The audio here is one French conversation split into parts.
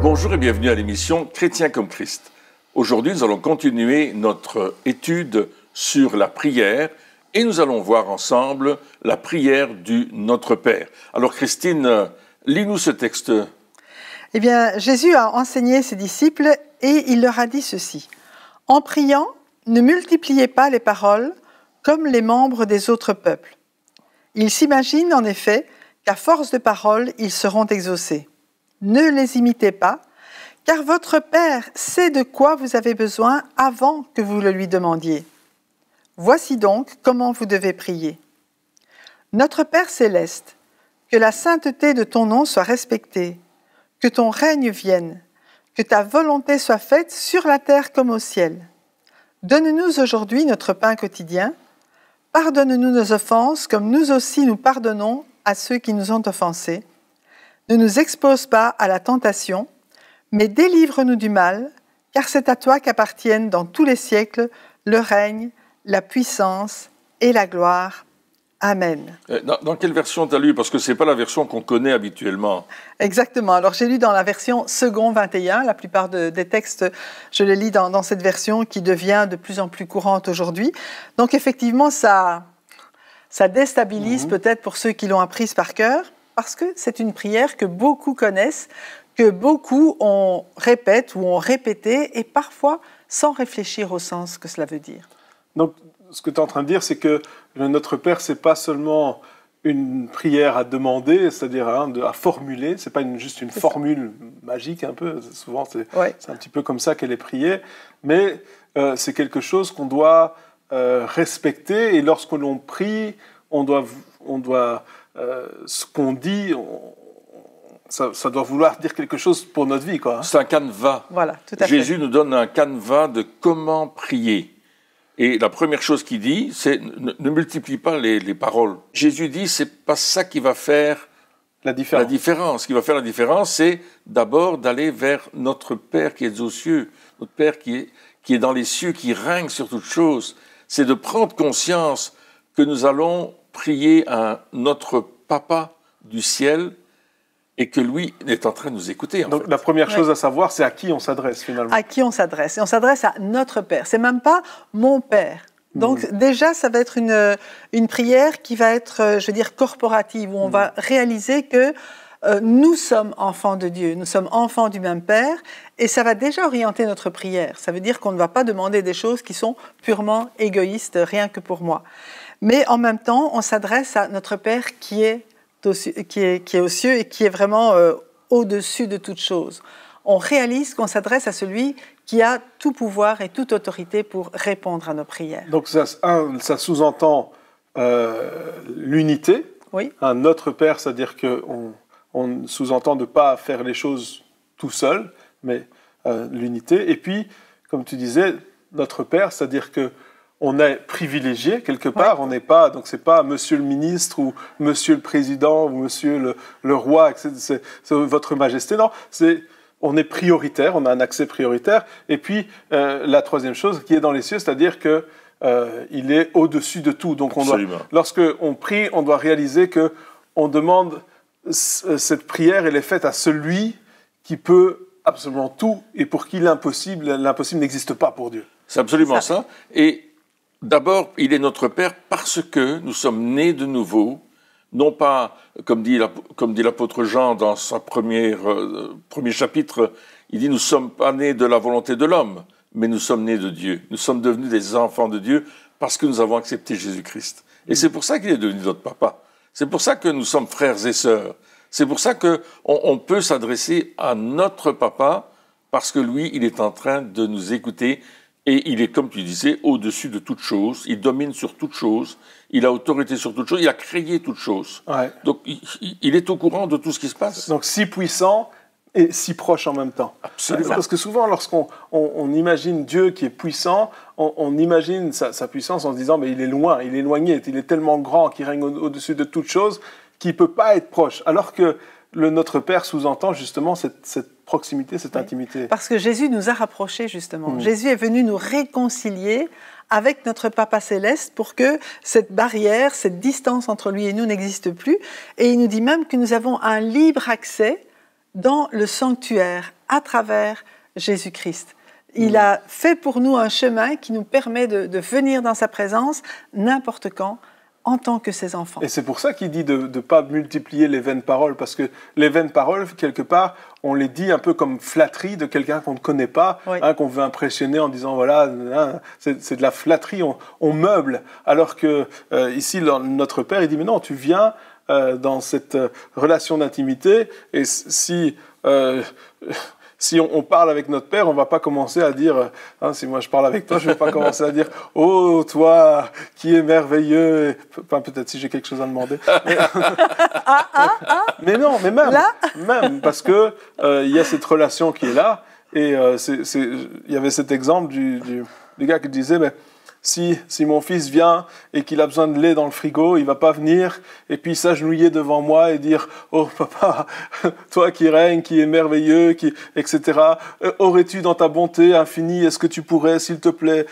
Bonjour et bienvenue à l'émission Chrétien comme Christ. Aujourd'hui, nous allons continuer notre étude sur la prière et nous allons voir ensemble la prière du Notre Père. Alors Christine, lis-nous ce texte. Eh bien, Jésus a enseigné ses disciples et il leur a dit ceci. « En priant, ne multipliez pas les paroles comme les membres des autres peuples. Ils s'imaginent en effet qu'à force de paroles, ils seront exaucés. Ne les imitez pas, car votre Père sait de quoi vous avez besoin avant que vous le lui demandiez. Voici donc comment vous devez prier. Notre Père céleste, que la sainteté de ton nom soit respectée, que ton règne vienne, que ta volonté soit faite sur la terre comme au ciel. Donne-nous aujourd'hui notre pain quotidien. Pardonne-nous nos offenses comme nous aussi nous pardonnons à ceux qui nous ont offensés. Ne nous expose pas à la tentation, mais délivre-nous du mal, car c'est à toi qu'appartiennent dans tous les siècles le règne, la puissance et la gloire. Amen. » Dans quelle version tu as lu? Parce que ce n'est pas la version qu'on connaît habituellement. Exactement. Alors, j'ai lu dans la version second 21. La plupart des textes, je les lis dans cette version qui devient de plus en plus courante aujourd'hui. Donc, effectivement, ça déstabilise peut-être pour ceux qui l'ont apprise par cœur, parce que c'est une prière que beaucoup connaissent, que beaucoup répètent ou ont répété, et parfois sans réfléchir au sens que cela veut dire. Donc, ce que tu es en train de dire, c'est que le Notre Père, ce n'est pas seulement une prière à demander, c'est-à-dire à formuler, ce n'est pas juste une formule magique un peu, souvent c'est un petit peu comme ça qu'elle est priée, mais c'est quelque chose qu'on doit respecter, et lorsque l'on prie, on doit ce qu'on dit, ça doit vouloir dire quelque chose pour notre vie, quoi. C'est un canevas. Voilà, tout à fait. Jésus nous donne un canevas de comment prier. Et la première chose qu'il dit, c'est ne multiplie pas les paroles. Jésus dit, c'est pas ça qui va faire la différence. Ce qui va faire la différence, c'est d'abord d'aller vers notre Père qui est aux cieux, notre Père qui est dans les cieux, qui règne sur toutes choses. C'est de prendre conscience que nous allons prier à notre Papa du ciel et que lui est en train de nous écouter. Donc la première chose à savoir, c'est à qui on s'adresse finalement. À qui on s'adresse. Et on s'adresse à notre Père. C'est même pas mon Père. Donc déjà, ça va être une prière qui va être, je veux dire, corporative, où on va réaliser que nous sommes enfants de Dieu, nous sommes enfants du même Père, et ça va déjà orienter notre prière. Ça veut dire qu'on ne va pas demander des choses qui sont purement égoïstes, rien que pour moi. Mais en même temps, on s'adresse à notre Père qui est aux cieux et qui est vraiment au-dessus de toute chose. On réalise qu'on s'adresse à celui qui a tout pouvoir et toute autorité pour répondre à nos prières. Donc ça sous-entend l'unité. Oui. Notre Père, c'est-à-dire qu'on sous-entend de ne pas faire les choses tout seul, mais l'unité. Et puis, comme tu disais, notre Père, c'est-à-dire que on est privilégié quelque part, on n'est pas, donc c'est pas Monsieur le ministre ou Monsieur le président ou Monsieur le roi, c'est Votre Majesté, non, on est prioritaire, on a un accès prioritaire. Et puis la troisième chose qui est dans les cieux, c'est-à-dire que il est au-dessus de tout. Donc lorsque on prie, on doit réaliser que on demande cette prière, elle est faite à celui qui peut absolument tout et pour qui l'impossible n'existe pas pour Dieu. C'est absolument ça. Et d'abord, il est notre Père parce que nous sommes nés de nouveau, non pas, comme dit l'apôtre Jean dans son premier chapitre, il dit « Nous ne sommes pas nés de la volonté de l'homme, mais nous sommes nés de Dieu. Nous sommes devenus des enfants de Dieu parce que nous avons accepté Jésus-Christ. » Et c'est pour ça qu'il est devenu notre papa. C'est pour ça que nous sommes frères et sœurs. C'est pour ça qu'on peut s'adresser à notre papa parce que lui, il est en train de nous écouter. Et il est, comme tu disais, au-dessus de toute chose. Il domine sur toute chose. Il a autorité sur toute chose. Il a créé toute chose. Ouais. Donc, il est au courant de tout ce qui se passe. Donc, si puissant et si proche en même temps. Absolument. Parce que souvent, lorsqu'on imagine Dieu qui est puissant, on imagine sa puissance en se disant « mais il est loin, il est éloigné, il est tellement grand qu'il règne au-dessus de toute chose qu'il ne peut pas être proche. » Alors que Notre Père sous-entend justement cette proximité, cette intimité. Parce que Jésus nous a rapprochés, justement. Jésus est venu nous réconcilier avec notre Papa Céleste pour que cette barrière, cette distance entre lui et nous n'existe plus. Et il nous dit même que nous avons un libre accès dans le sanctuaire à travers Jésus-Christ. Il a fait pour nous un chemin qui nous permet de venir dans sa présence n'importe quand, en tant que ses enfants. Et c'est pour ça qu'il dit de ne pas multiplier les vaines paroles, parce que les vaines paroles, quelque part, on les dit un peu comme flatterie de quelqu'un qu'on ne connaît pas, Oui. qu'on veut impressionner en disant, voilà, c'est de la flatterie, on meuble. Alors que ici, notre Père, il dit, mais non, tu viens dans cette relation d'intimité, et si on parle avec notre Père, on ne va pas commencer à dire, si moi je parle avec toi, je ne vais pas commencer à dire « Oh, toi qui es merveilleux !» Enfin, peut-être si j'ai quelque chose à demander. Mais non, mais même parce que il y a cette relation qui est là. Et il y avait cet exemple du gars qui disait « Si mon fils vient et qu'il a besoin de lait dans le frigo, il ne va pas venir et puis s'agenouiller devant moi et dire « Oh papa, toi qui règnes, qui es merveilleux, etc. Aurais-tu dans ta bonté infinie, est-ce que tu pourrais, s'il te plaît,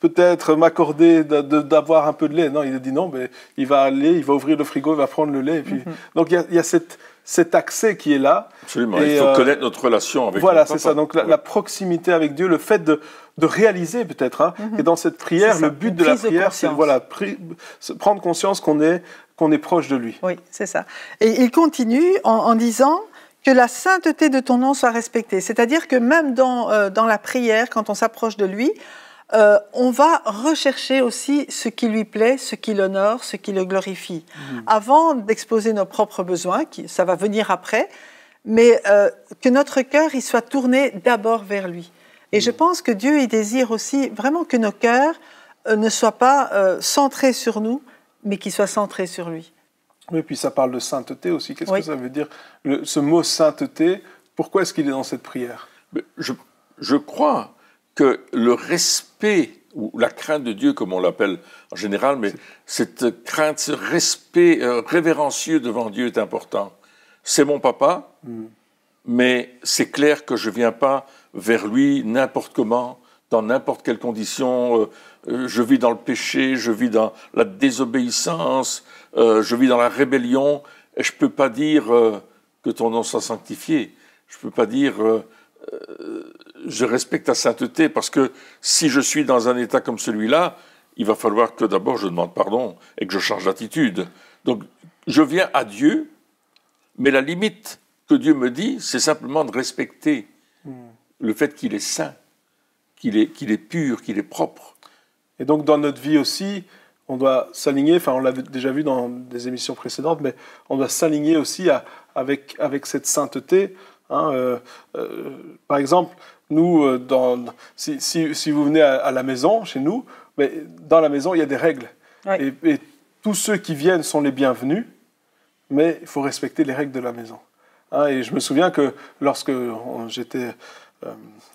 peut-être m'accorder d'avoir un peu de lait ?» Non, il a dit non, mais il va aller, il va ouvrir le frigo, il va prendre le lait. Et puis... Donc il y a cet accès qui est là. Absolument, il faut connaître notre relation avec Voilà, notre c'est ça. Donc la proximité avec Dieu, le fait de réaliser peut-être, et dans cette prière, le but de la prière, c'est prendre conscience qu'on est proche de lui. Oui, c'est ça. Et il continue en disant que la sainteté de ton nom soit respectée. C'est-à-dire que même dans la prière, quand on s'approche de lui, on va rechercher aussi ce qui lui plaît, ce qui l'honore, ce qui le glorifie. Avant d'exposer nos propres besoins, ça va venir après, mais que notre cœur il soit tourné d'abord vers lui. Et je pense que Dieu il désire aussi vraiment que nos cœurs ne soient pas centrés sur nous, mais qu'ils soient centrés sur lui. Oui, puis ça parle de sainteté aussi. Qu'est-ce que ça veut dire, ce mot sainteté? Pourquoi est-ce qu'il est dans cette prière? Je crois que le respect, ou la crainte de Dieu, comme on l'appelle en général, mais cette crainte, ce respect révérencieux devant Dieu est important. C'est mon papa, mais c'est clair que je ne viens pas vers lui n'importe comment, dans n'importe quelle condition. Je vis dans le péché, je vis dans la désobéissance, je vis dans la rébellion. Et je ne peux pas dire que ton nom soit sanctifié. Je ne peux pas dire... je respecte ta sainteté, parce que si je suis dans un état comme celui-là, il va falloir que d'abord je demande pardon et que je change d'attitude. Donc je viens à Dieu, mais la limite que Dieu me dit, c'est simplement de respecter le fait qu'il est saint, qu'il est pur, qu'il est propre. Et donc dans notre vie aussi, on doit s'aligner, enfin on l'a déjà vu dans des émissions précédentes, mais on doit s'aligner aussi avec cette sainteté. Par exemple, nous, si vous venez à la maison, chez nous, mais dans la maison, il y a des règles. Oui. Et tous ceux qui viennent sont les bienvenus, mais il faut respecter les règles de la maison. Et je me souviens que lorsque j'étais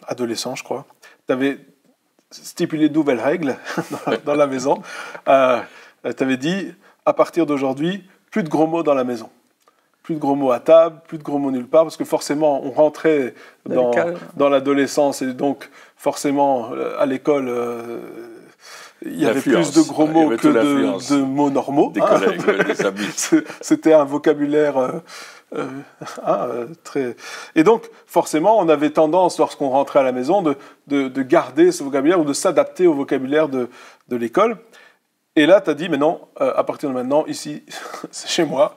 adolescent, je crois, tu avais stipulé de nouvelles règles dans la maison. Tu avais dit, à partir d'aujourd'hui, plus de gros mots dans la maison. Plus de gros mots à table, plus de gros mots nulle part, parce que forcément, on rentrait dans l'adolescence, et donc forcément, à l'école, il y avait plus de gros mots que de mots normaux. Des collègues, des amis. C'était un vocabulaire très... Et donc, forcément, on avait tendance, lorsqu'on rentrait à la maison, de garder ce vocabulaire ou de s'adapter au vocabulaire de l'école. Et là, tu as dit, mais non, à partir de maintenant, ici, c'est chez moi,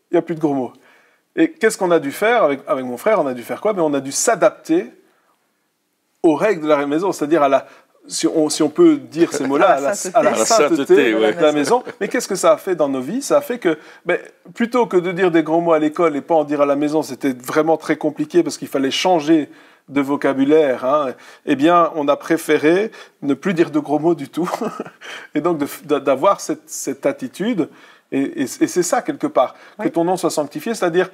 il n'y a plus de gros mots. Et qu'est-ce qu'on a dû faire avec mon frère? On a dû faire quoi? Mais on a dû s'adapter aux règles de la maison, c'est-à-dire si on peut dire ces mots-là, à la sainteté de la maison. Mais qu'est-ce que ça a fait dans nos vies? Ça a fait que, plutôt que de dire des gros mots à l'école et pas en dire à la maison, c'était vraiment très compliqué parce qu'il fallait changer de vocabulaire, eh bien, on a préféré ne plus dire de gros mots du tout. Et donc, d'avoir cette attitude... Et c'est ça, quelque part, que ton nom soit sanctifié, c'est-à-dire,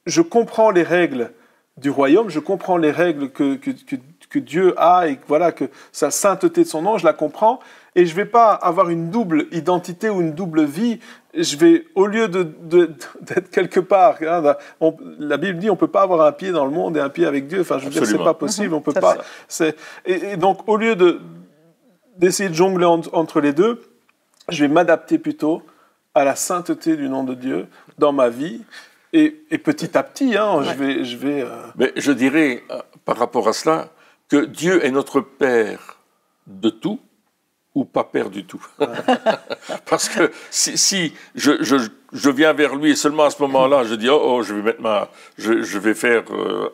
je comprends les règles du royaume, je comprends les règles que Dieu a, et voilà, que sa sainteté de son nom, je la comprends, et je ne vais pas avoir une double identité ou une double vie. Je vais, au lieu d'être quelque part, la Bible dit on ne peut pas avoir un pied dans le monde et un pied avec Dieu, enfin, je veux dire, ce n'est pas possible, on peut pas. Et donc, au lieu d'essayer de jongler entre les deux, je vais m'adapter plutôt à la sainteté du nom de Dieu dans ma vie, Et petit à petit, hein, je vais Mais je dirais, par rapport à cela, que Dieu est notre Père de tout ou pas Père du tout. Parce que si je viens vers lui et seulement à ce moment-là, je dis je vais mettre je vais faire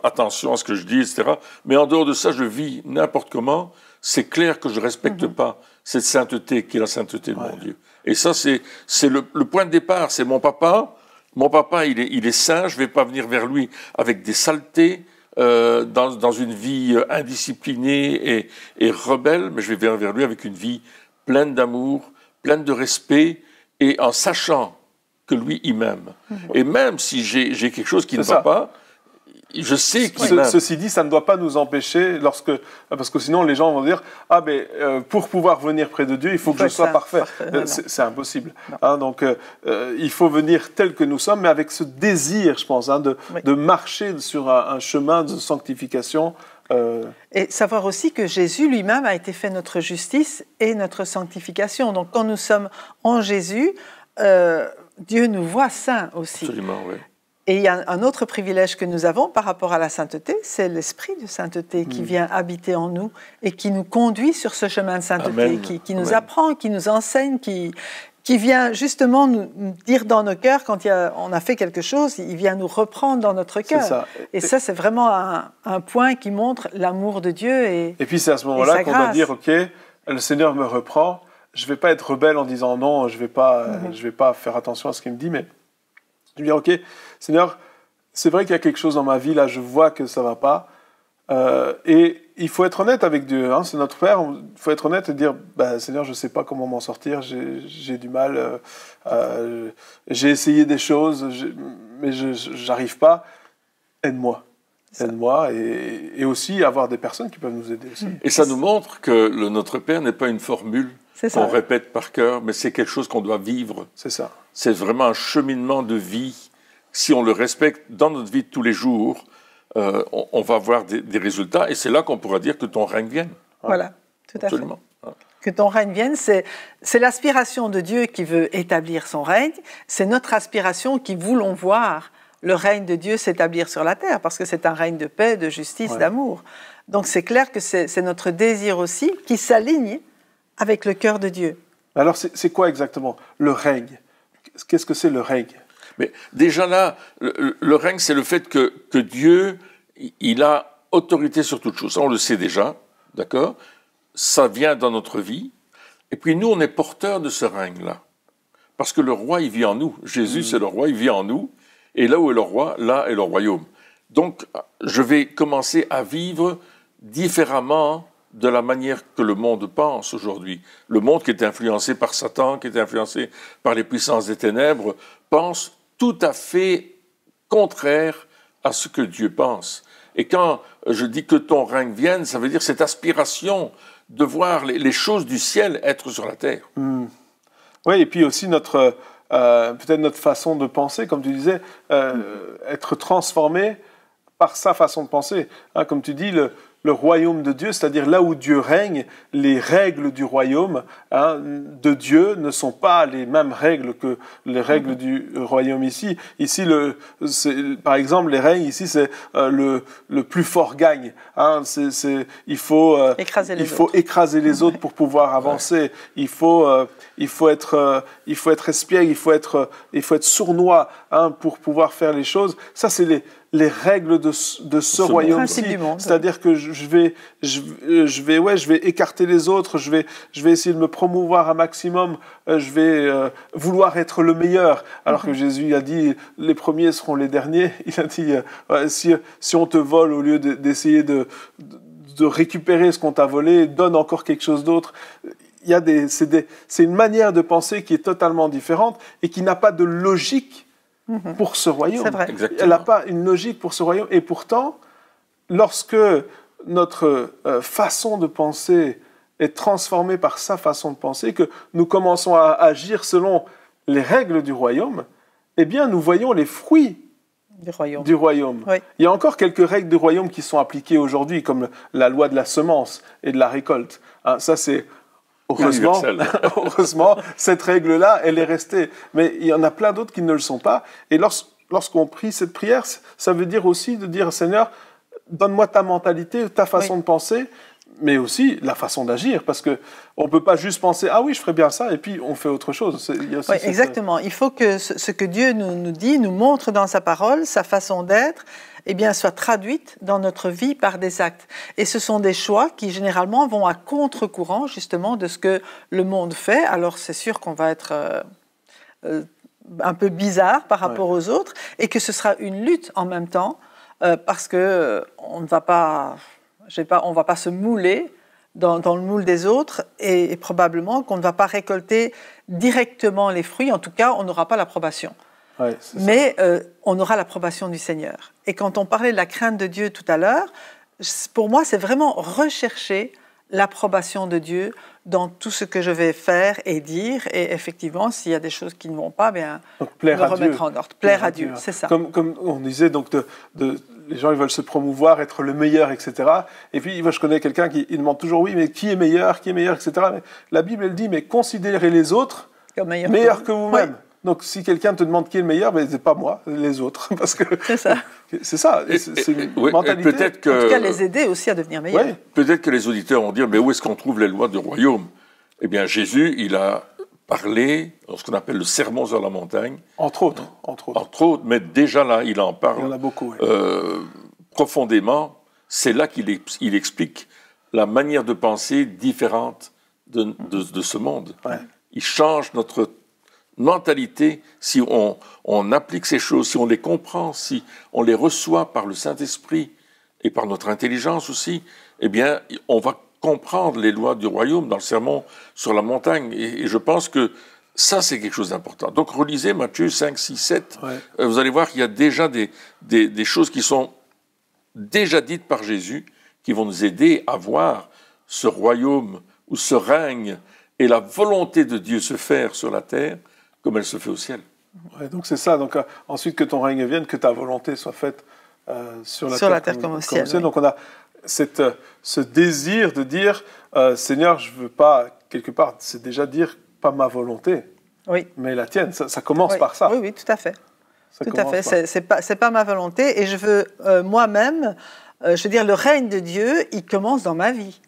attention à ce que je dis, etc. Mais en dehors de ça, je vis n'importe comment. C'est clair que je respecte pas cette sainteté qui est la sainteté de mon Dieu. Et ça, c'est le point de départ. C'est mon papa. Mon papa, il est saint. Je vais pas venir vers lui avec des saletés. Dans une vie indisciplinée et rebelle, mais je vais vers lui avec une vie pleine d'amour, pleine de respect, et en sachant que lui, il m'aime. Et même si j'ai quelque chose qui ne va pas, je sais qu'il m'aime. Ceci dit, ça ne doit pas nous empêcher, parce que sinon les gens vont dire pour pouvoir venir près de Dieu, il faut que je sois parfait. C'est impossible. Hein, donc il faut venir tel que nous sommes, mais avec ce désir, je pense, de marcher sur un chemin de sanctification. Et savoir aussi que Jésus lui-même a été fait notre justice et notre sanctification. Donc quand nous sommes en Jésus, Dieu nous voit saints aussi. Absolument, oui. Et il y a un autre privilège que nous avons par rapport à la sainteté, c'est l'esprit de sainteté qui vient habiter en nous et qui nous conduit sur ce chemin de sainteté, qui nous apprend, qui nous enseigne, qui vient justement nous dire dans nos cœurs, quand on a fait quelque chose, il vient nous reprendre dans notre cœur. Et ça, c'est vraiment un point qui montre l'amour de Dieu. Et puis c'est à ce moment-là qu'on doit dire, OK, le Seigneur me reprend, je ne vais pas être rebelle en disant non, je ne vais pas faire attention à ce qu'il me dit, mais je vais dire, OK, Seigneur, c'est vrai qu'il y a quelque chose dans ma vie, là, je vois que ça ne va pas. Et il faut être honnête avec Dieu, hein, c'est notre Père, il faut être honnête et dire, Seigneur, je ne sais pas comment m'en sortir, j'ai du mal, j'ai essayé des choses, mais je n'arrive pas, aide-moi. Aide-moi, et aussi avoir des personnes qui peuvent nous aider aussi. Et ça nous montre que Notre Père n'est pas une formule qu'on répète par cœur, mais c'est quelque chose qu'on doit vivre. C'est ça. C'est vraiment un cheminement de vie. Si on le respecte dans notre vie de tous les jours, on va avoir des résultats, et c'est là qu'on pourra dire que ton règne vienne. Voilà, tout à Absolument. fait. Que ton règne vienne, c'est l'aspiration de Dieu qui veut établir son règne, c'est notre aspiration qui voulons voir le règne de Dieu s'établir sur la terre, parce que c'est un règne de paix, de justice, d'amour. Donc c'est clair que c'est notre désir aussi qui s'aligne avec le cœur de Dieu. Alors c'est quoi exactement le règne? Qu'est-ce que c'est le règne? Mais déjà là, le règne, c'est le fait que Dieu, il a autorité sur toute chose. Ça, on le sait déjà, d'accord? Ça vient dans notre vie. Et puis nous, on est porteurs de ce règne-là. Parce que le roi, il vit en nous. Jésus, c'est le roi, il vit en nous. Et là où est le roi, là est le royaume. Donc, je vais commencer à vivre différemment de la manière que le monde pense aujourd'hui. Le monde qui est influencé par Satan, qui est influencé par les puissances des ténèbres, pense tout à fait contraire à ce que Dieu pense. Et quand je dis que ton règne vienne, ça veut dire cette aspiration de voir les choses du ciel être sur la terre. Oui, et puis aussi peut-être notre façon de penser, comme tu disais, être transformé par sa façon de penser. Hein, comme tu dis, le royaume de Dieu, c'est-à-dire là où Dieu règne, les règles du royaume de Dieu ne sont pas les mêmes règles que les règles du royaume ici. Ici, par exemple, les règnes ici, c'est le plus fort gagne. Hein, il faut écraser les autres pour pouvoir avancer. Il faut être espiègle, il faut être sournois pour pouvoir faire les choses. Ça, c'est les règles de ce royaume-ci. C'est-à-dire que je vais écarter les autres, je vais essayer de me promouvoir un maximum, je vais vouloir être le meilleur. Alors que Jésus a dit, les premiers seront les derniers. Il a dit, si on te vole, au lieu d'essayer de récupérer ce qu'on t'a volé, donne encore quelque chose d'autre. C'est une manière de penser qui est totalement différente et qui n'a pas de logique pour ce royaume. C'est vrai. Exactement. Elle n'a pas une logique pour ce royaume. Et pourtant, lorsque notre façon de penser est transformée par sa façon de penser, que nous commençons à agir selon les règles du royaume, eh bien, nous voyons les fruits du royaume. Oui. Il y a encore quelques règles du royaume qui sont appliquées aujourd'hui, comme la loi de la semence et de la récolte. Hein, ça, c'est... Heureusement, cette règle-là, elle est restée. Mais il y en a plein d'autres qui ne le sont pas. Et lorsqu'on prie cette prière, ça veut dire aussi de dire, Seigneur, donne-moi ta mentalité, ta façon de penser, mais aussi la façon d'agir, parce qu'on ne peut pas juste penser « Ah oui, je ferais bien ça », et puis on fait autre chose. Il y a aussi exactement. Il faut que ce que Dieu nous dit, nous montre dans sa parole, sa façon d'être, eh bien, soit traduite dans notre vie par des actes. Et ce sont des choix qui, généralement, vont à contre-courant, justement, de ce que le monde fait. Alors, c'est sûr qu'on va être un peu bizarre par rapport aux autres, et que ce sera une lutte en même temps, parce qu'on ne va pas... on ne va pas se mouler dans le moule des autres et probablement qu'on ne va pas récolter directement les fruits. En tout cas, on n'aura pas l'approbation. Ouais, mais on aura l'approbation du Seigneur. Et quand on parlait de la crainte de Dieu tout à l'heure, pour moi, c'est vraiment rechercher l'approbation de Dieu dans tout ce que je vais faire et dire. Et effectivement, s'il y a des choses qui ne vont pas, bien, me remettre en ordre. Plaire à Dieu, c'est ça. Comme on disait, donc les gens ils veulent se promouvoir, être le meilleur, etc. Et puis, moi, je connais quelqu'un qui demande toujours, oui, mais qui est meilleur, etc. Mais la Bible, elle dit, mais considérez les autres meilleurs que vous-même. Oui. Donc, si quelqu'un te demande qui est le meilleur, ben, c'est pas moi, les autres. Parce que c'est ça. C'est ça. C'est une mentalité. Peut-être que, en tout cas, les aider aussi à devenir meilleurs. Oui. Peut-être que les auditeurs vont dire, mais où est-ce qu'on trouve les lois du royaume? Eh bien, Jésus, il a parlé dans ce qu'on appelle le sermon sur la montagne. Entre autres. Mais déjà là, il en parle. Il y en a beaucoup, profondément. C'est là qu'il explique la manière de penser différente de ce monde. Ouais. Il change notre mentalité si on applique ces choses, si on les comprend, si on les reçoit par le Saint-Esprit et par notre intelligence aussi, eh bien, on va comprendre les lois du royaume dans le sermon sur la montagne. Et je pense que ça, c'est quelque chose d'important. Donc, relisez Matthieu 5, 6, 7. Ouais. Vous allez voir qu'il y a déjà des choses qui sont déjà dites par Jésus, qui vont nous aider à voir ce royaume ou ce règne et la volonté de Dieu se faire sur la terre comme elle se fait au ciel. Ouais, donc c'est ça. Donc, ensuite, que ton règne vienne, que ta volonté soit faite sur la terre comme au ciel. Oui. Donc on a ce désir de dire, Seigneur, je ne veux pas, quelque part, c'est déjà dire, pas ma volonté, mais la tienne. Ça commence par ça. Oui, tout à fait. Tout à fait. C'est pas ma volonté et je veux moi-même, je veux dire, le règne de Dieu, il commence dans ma vie.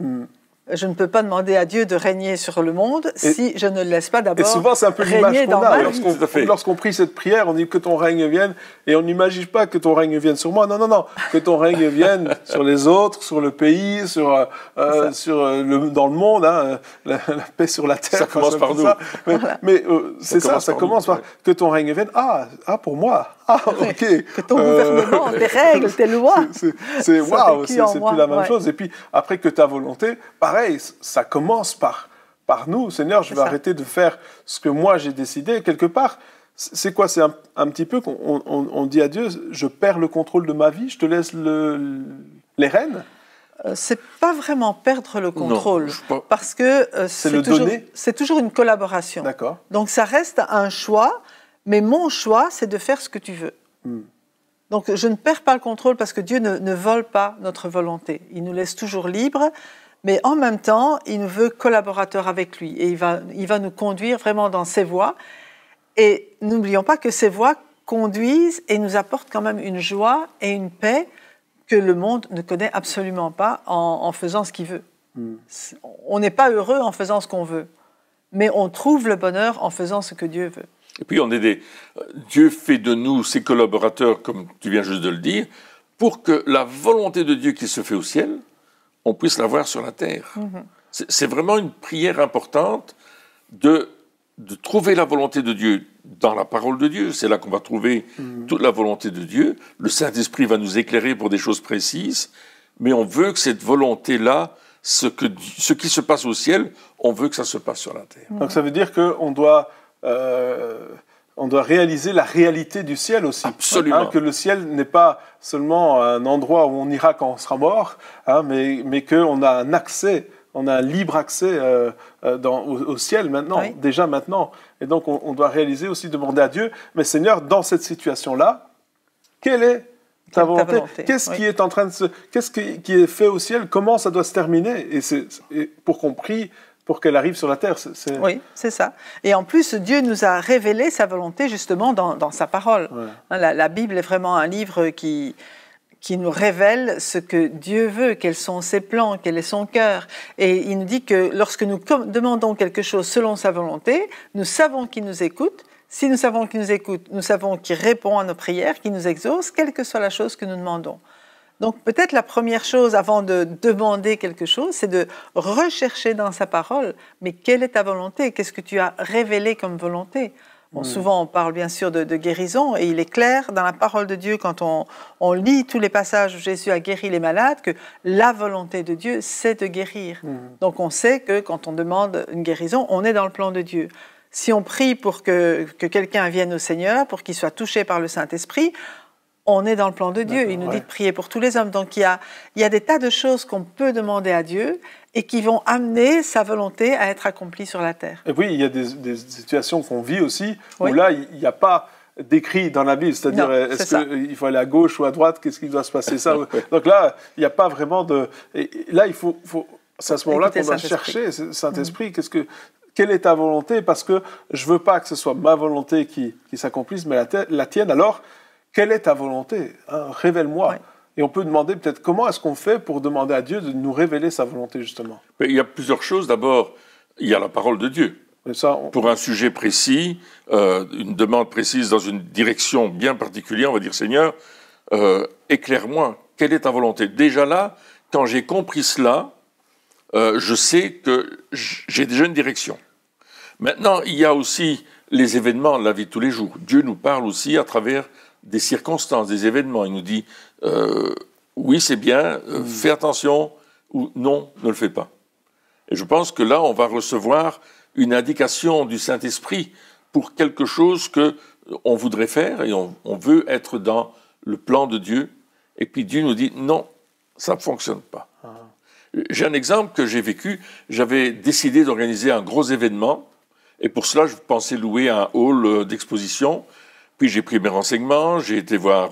Je ne peux pas demander à Dieu de régner sur le monde si je ne le laisse pas d'abord. Et souvent, c'est un peu l'image qu'on a. Lorsqu'on prie cette prière, on dit que ton règne vienne, et on n'imagine pas que ton règne vienne sur moi. Non. Que ton règne vienne sur les autres, sur le pays, dans le monde, hein, la paix sur la terre. Ça commence par nous. Mais c'est ça commence par que ton règne vienne. Ah, pour moi. Ah, ok. Que ton gouvernement, tes règles, tes lois. C'est waouh, c'est plus la même chose. Et puis, après que ta volonté, pareil, ça commence par nous. Seigneur, je vais arrêter de faire ce que moi j'ai décidé. Quelque part, c'est quoi? C'est un petit peu qu'on dit à Dieu, je perds le contrôle de ma vie, je te laisse les rênes. C'est pas vraiment perdre le contrôle, parce que c'est toujours une collaboration. D'accord. Donc ça reste un choix, mais mon choix, c'est de faire ce que tu veux. Donc je ne perds pas le contrôle parce que Dieu ne vole pas notre volonté. Il nous laisse toujours libres, mais en même temps, il nous veut collaborateurs avec lui. Et il va nous conduire vraiment dans ses voies. Et n'oublions pas que ces voies conduisent et nous apportent quand même une joie et une paix que le monde ne connaît absolument pas en faisant ce qu'il veut. On n'est pas heureux en faisant ce qu'on veut, mais on trouve le bonheur en faisant ce que Dieu veut. Et puis Dieu fait de nous ses collaborateurs, comme tu viens juste de le dire, pour que la volonté de Dieu qui se fait au ciel, on puisse la voir sur la terre. C'est vraiment une prière importante de trouver la volonté de Dieu dans la parole de Dieu. C'est là qu'on va trouver toute la volonté de Dieu. Le Saint-Esprit va nous éclairer pour des choses précises, mais on veut que cette volonté-là, ce qui se passe au ciel, on veut que ça se passe sur la terre. Donc ça veut dire qu'on doit réaliser la réalité du ciel aussi. Absolument. Que le ciel n'est pas seulement un endroit où on ira quand on sera mort, mais qu'on a un accès, on a un libre accès au ciel maintenant, déjà maintenant. Et donc on doit réaliser aussi, demander à Dieu, mais Seigneur, dans cette situation-là, quelle est ta volonté? Qu'est-ce qui est qui est fait au ciel? Comment ça doit se terminer? Et pour qu'on prie pour qu'elle arrive sur la terre. Oui, c'est ça. Et en plus, Dieu nous a révélé sa volonté justement dans sa parole. Ouais. La Bible est vraiment un livre qui nous révèle ce que Dieu veut, quels sont ses plans, quel est son cœur. Et il nous dit que lorsque nous demandons quelque chose selon sa volonté, nous savons qu'il nous écoute. Si nous savons qu'il nous écoute, nous savons qu'il répond à nos prières, qu'il nous exauce, quelle que soit la chose que nous demandons. Donc peut-être la première chose avant de demander quelque chose, c'est de rechercher dans sa parole, mais quelle est ta volonté? Qu'est-ce que tu as révélé comme volonté? Bon, souvent, on parle bien sûr de guérison, et il est clair dans la parole de Dieu, quand on lit tous les passages où Jésus a guéri les malades, que la volonté de Dieu, c'est de guérir. Donc on sait que quand on demande une guérison, on est dans le plan de Dieu. Si on prie pour que quelqu'un vienne au Seigneur, pour qu'il soit touché par le Saint-Esprit, on est dans le plan de Dieu. Il nous dit de prier pour tous les hommes. Donc il y a des tas de choses qu'on peut demander à Dieu et qui vont amener sa volonté à être accomplie sur la terre. Et oui, il y a des situations qu'on vit aussi où là, il n'y a pas d'écrit dans la Bible. C'est-à-dire, est-ce qu'il faut aller à gauche ou à droite? Qu'est-ce qui doit se passer ça? Donc là, il n'y a pas vraiment de... Et là, c'est à ce moment-là qu'on doit chercher le Saint-Esprit. Quelle est ta volonté? Parce que je ne veux pas que ce soit ma volonté qui s'accomplisse, mais la tienne. Alors, quelle est ta volonté? Révèle-moi. Ouais. Et on peut demander peut-être comment est-ce qu'on fait pour demander à Dieu de nous révéler sa volonté, justement. Mais il y a plusieurs choses. D'abord, il y a la parole de Dieu. Pour un sujet précis, une demande précise dans une direction bien particulière, on va dire, Seigneur, éclaire-moi, quelle est ta volonté? Déjà là, quand j'ai compris cela, je sais que j'ai déjà une direction. Maintenant, il y a aussi les événements de la vie de tous les jours. Dieu nous parle aussi à travers des circonstances, des événements. Il nous dit, oui, c'est bien, fais attention, ou non, ne le fais pas. Et je pense que là, on va recevoir une indication du Saint-Esprit pour quelque chose qu'on voudrait faire, et on veut être dans le plan de Dieu. Et puis Dieu nous dit, non, ça ne fonctionne pas. J'ai un exemple que j'ai vécu. J'avais décidé d'organiser un gros événement, et pour cela, je pensais louer un hall d'exposition. Puis j'ai pris mes renseignements, j'ai été voir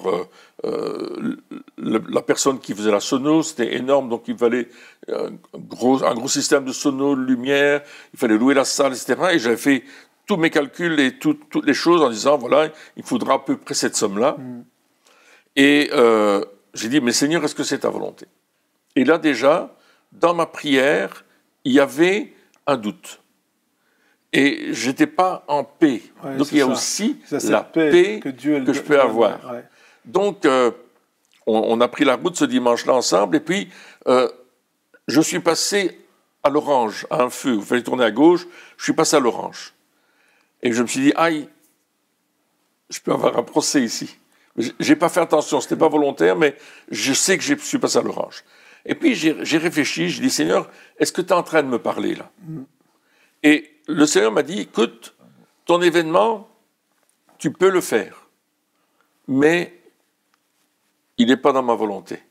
la personne qui faisait la sono, c'était énorme, donc il fallait un gros système de sono, de lumière, il fallait louer la salle, etc. Et j'avais fait tous mes calculs et toutes les choses en disant, voilà, il faudra à peu près cette somme-là. Et j'ai dit, mais Seigneur, est-ce que c'est ta volonté? Et là déjà, dans ma prière, il y avait un doute. Et je n'étais pas en paix. Ouais, donc il y a aussi la paix que je peux avoir. Ouais. Donc on a pris la route ce dimanche-là ensemble, et puis je suis passé à l'orange, à un feu. Il fallait tourner à gauche, je suis passé à l'orange. Et je me suis dit, aïe, je peux avoir un procès ici. Je n'ai pas fait attention, ce n'était pas volontaire, mais je sais que je suis passé à l'orange. Et puis j'ai réfléchi, j'ai dit, Seigneur, est-ce que tu es en train de me parler là? Et le Seigneur m'a dit, écoute, ton événement, tu peux le faire, mais il n'est pas dans ma volonté.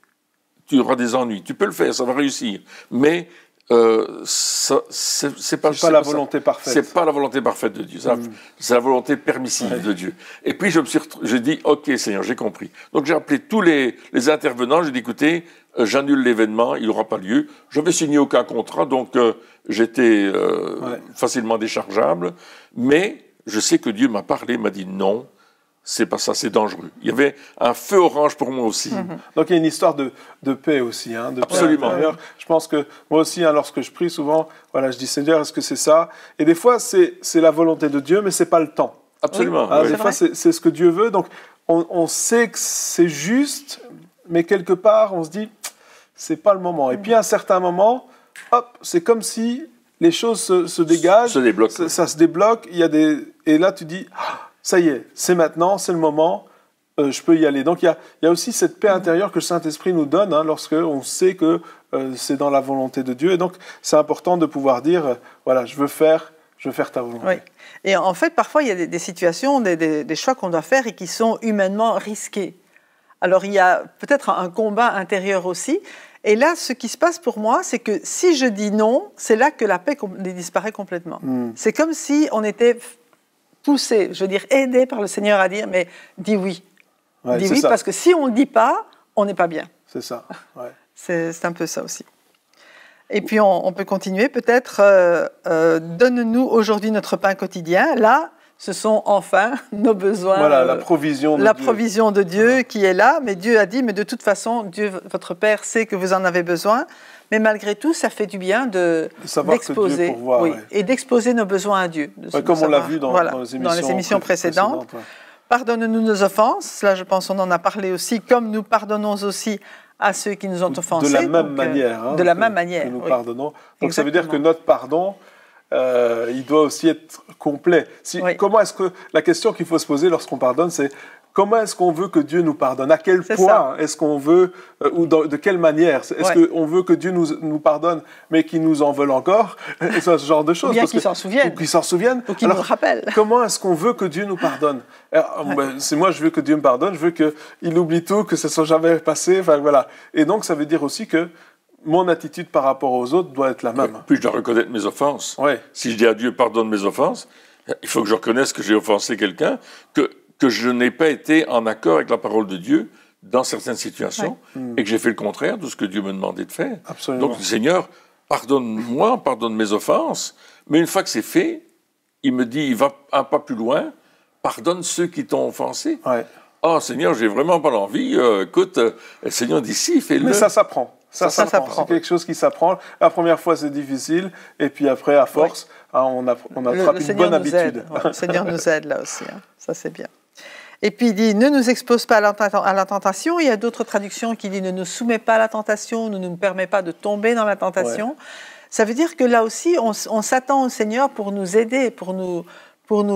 Tu auras des ennuis. Tu peux le faire, ça va réussir, mais c'est pas la volonté parfaite. C'est pas la volonté parfaite de Dieu. C'est la volonté permissive de Dieu. Et puis j'ai dit, ok Seigneur, j'ai compris. Donc j'ai appelé tous les intervenants. J'ai dit, écoutez, j'annule l'événement, il n'aura pas lieu. Je n'avais signé aucun contrat, donc j'étais facilement déchargeable. Mais je sais que Dieu m'a parlé, m'a dit non. C'est pas ça, c'est dangereux. Il y avait un feu orange pour moi aussi. Donc il y a une histoire de paix aussi. De absolument. Paix. Je pense que moi aussi, lorsque je prie souvent, je dis Seigneur, est-ce que c'est ça? Et des fois, c'est la volonté de Dieu, mais c'est pas le temps. Absolument. Des fois, c'est ce que Dieu veut. Donc on sait que c'est juste, mais quelque part, on se dit, c'est pas le moment. Et puis à un certain moment, hop, c'est comme si les choses se dégagent. Se débloquent. Ça se débloque. Et là, tu dis... Ça y est, c'est maintenant, c'est le moment, je peux y aller. Donc il y a aussi cette paix intérieure que le Saint-Esprit nous donne lorsque on sait que c'est dans la volonté de Dieu. Et donc c'est important de pouvoir dire, voilà, je veux faire ta volonté. Oui. Et en fait, parfois, il y a des situations, des choix qu'on doit faire et qui sont humainement risqués. Alors il y a peut-être un combat intérieur aussi. Et là, ce qui se passe pour moi, c'est que si je dis non, c'est là que la paix disparaît complètement. C'est comme si on était... poussé, je veux dire aidé par le Seigneur à dire, mais dis oui. Dis oui, parce que si on ne le dit pas, on n'est pas bien. C'est ça. Ouais. C'est un peu ça aussi. Et puis on peut continuer peut-être. Donne-nous aujourd'hui notre pain quotidien. Là, ce sont enfin nos besoins. Voilà, la provision de la Dieu. provision de Dieu qui est là. Mais Dieu a dit, mais de toute façon, Dieu, votre Père sait que vous en avez besoin. Mais malgré tout, ça fait du bien d'exposer, ouais. et d'exposer nos besoins à Dieu. Comme on l'a vu dans les émissions précédentes. Ouais. Pardonne-nous nos offenses. Là, je pense qu'on en a parlé aussi, comme nous pardonnons aussi à ceux qui nous ont offensés. De la même manière. De la même manière. Que nous pardonnons. Donc ça veut dire que notre pardon, il doit aussi être complet. Comment est-ce que la question qu'il faut se poser lorsqu'on pardonne, c'est comment est-ce qu'on veut que Dieu nous pardonne? À quel point est-ce qu'on veut, ou de quelle manière? Est-ce qu'on veut que Dieu nous pardonne, mais qu'il nous en veuille encore? Ce genre de choses. Ou bien qu'il s'en souvienne. Ou qu'il s'en souvienne. Ou qu'il nous rappelle. Comment est-ce qu'on veut que Dieu nous pardonne? C'est moi, je veux que Dieu me pardonne, je veux qu'il oublie tout, que ça ne soit jamais passé. Enfin, voilà. Et donc, ça veut dire aussi que mon attitude par rapport aux autres doit être la même. Puis je dois reconnaître mes offenses. Ouais. Si je dis à Dieu, pardonne mes offenses, il faut que je reconnaisse que j'ai offensé quelqu'un, que je n'ai pas été en accord avec la parole de Dieu dans certaines situations, et que j'ai fait le contraire de ce que Dieu me demandait de faire. Absolument. Donc, Seigneur, pardonne-moi, pardonne mes offenses, mais une fois que c'est fait, il me dit, il va un pas plus loin, pardonne ceux qui t'ont offensé. Ouais. Oh, Seigneur, j'ai vraiment pas l'envie, écoute, le Seigneur dit si, fais-le. Mais ça s'apprend. Ça s'apprend. C'est quelque chose qui s'apprend. La première fois, c'est difficile, et puis après, à force, on attrape une bonne habitude. Le Seigneur nous aide là aussi, ça c'est bien. Et puis il dit, ne nous expose pas à la tentation. Il y a d'autres traductions qui disent, ne nous soumets pas à la tentation, ne nous permet pas de tomber dans la tentation. Ouais. Ça veut dire que là aussi, on s'attend au Seigneur pour nous aider, pour nous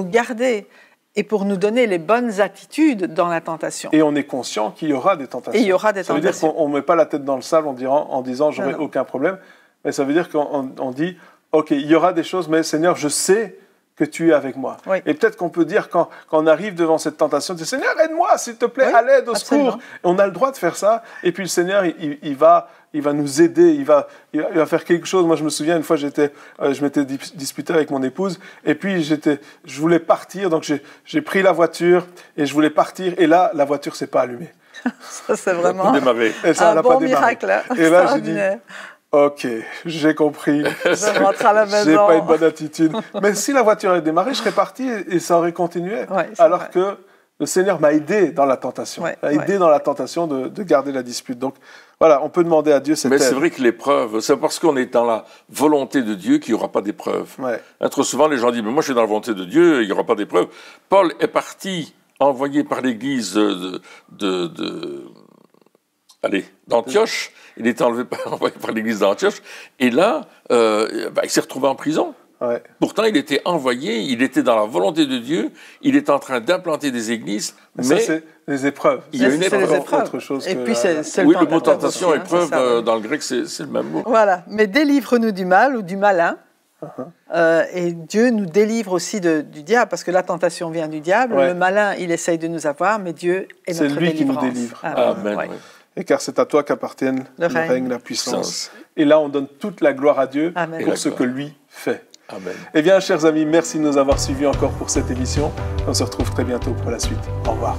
garder et pour nous donner les bonnes attitudes dans la tentation. Et on est conscient qu'il y aura des tentations. Et il y aura des tentations. Ça veut dire qu'on ne met pas la tête dans le sable en disant, je n'aurai aucun problème. Mais ça veut dire qu'on dit, OK, il y aura des choses, mais Seigneur, je sais que tu es avec moi. Oui. Et peut-être qu'on peut dire, quand on arrive devant cette tentation, dire, Seigneur, aide-moi, s'il te plaît, à l'aide, au secours. Et on a le droit de faire ça. Et puis le Seigneur, il va nous aider, il va faire quelque chose. Moi, je me souviens, une fois, je m'étais disputé avec mon épouse, et puis je voulais partir, donc j'ai pris la voiture, et je voulais partir, et là, la voiture ne s'est pas allumée. Ça, c'est vraiment un bon miracle. Et là, j'ai dit, OK, j'ai compris. Je rentre à la maison. J'ai pas une bonne attitude. Mais si la voiture avait démarré, je serais parti et ça aurait continué. Ouais, alors que le Seigneur m'a aidé dans la tentation. M'a aidé dans la tentation de garder la dispute. Donc, voilà, on peut demander à Dieu cette aide. Mais c'est vrai que l'épreuve, c'est parce qu'on est dans la volonté de Dieu qu'il n'y aura pas d'épreuve. Ouais. Trop souvent, les gens disent, mais moi, je suis dans la volonté de Dieu, il n'y aura pas d'épreuve. Paul est parti, envoyé par l'Église d'Antioche. Il était envoyé par l'église d'Antioche. Et là, il s'est retrouvé en prison. Ouais. Pourtant, il était envoyé, il était dans la volonté de Dieu, il est en train d'implanter des églises. Mais ça, c'est les épreuves. Il y a une épreuve. Autre chose et que puis, c'est oui, le mot tentation, épreuve, dans le grec, c'est le même mot. Voilà. Mais délivre-nous du mal ou du malin. Et Dieu nous délivre aussi du diable, parce que la tentation vient du diable. Ouais. Le malin, il essaye de nous avoir, mais Dieu est notre délivrance. C'est lui qui nous délivre. Amen. Ouais. Et car c'est à toi qu'appartiennent le règne, la puissance. Et là, on donne toute la gloire à Dieu pour ce que lui fait. Amen. Eh bien, chers amis, merci de nous avoir suivis encore pour cette émission. On se retrouve très bientôt pour la suite. Au revoir.